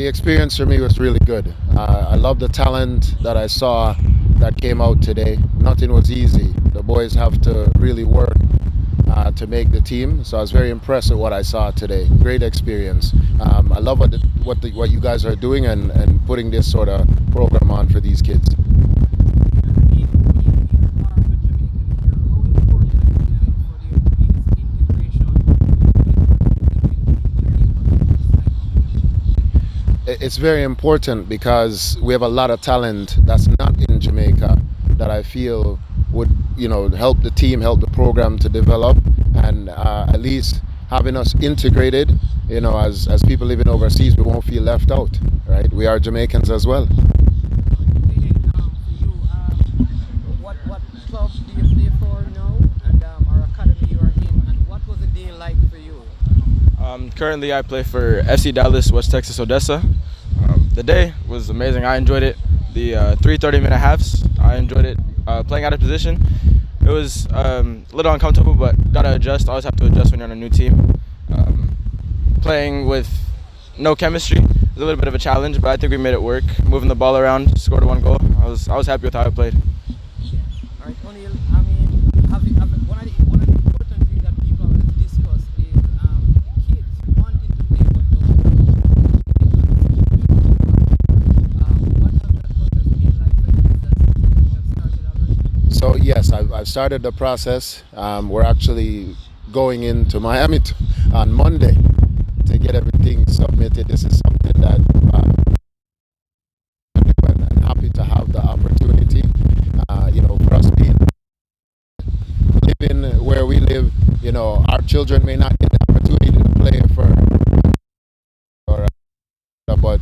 The experience for me was really good. I love the talent that I saw that came out today. Nothing was easy. The boys have to really work to make the team. So I was very impressed with what I saw today. Great experience. I love what you guys are doing and putting this sort of program on for these kids. It's very important because we have a lot of talent that's not in Jamaica that I feel would help the team, help the program to develop, and at least having us integrated. As people living overseas, we won't feel left out. Right? We are Jamaicans as well. Jayden, for you, what club do you play for now, and or academy you are in, and what was the day like for you? Currently, I play for FC Dallas, West Texas, Odessa. The day was amazing. I enjoyed it. The 3 30-minute halves, I enjoyed it. Playing out of position, it was a little uncomfortable, but gotta adjust. Always have to adjust when you're on a new team. Playing with no chemistry was a little bit of a challenge, but I think we made it work. Moving the ball around, scored 1 goal. I was happy with how I played. Yeah. All right, Oniel. I mean, one of the important things that people always discuss is kids wanting to play but don't know. What has that process been like for you? Is that something you have started already? So yes, I've started the process. We're actually going into Miami on Monday to get everything submitted. This is something that I'm happy to have the opportunity. For us being living where we live, our children may not get the opportunity to play for, but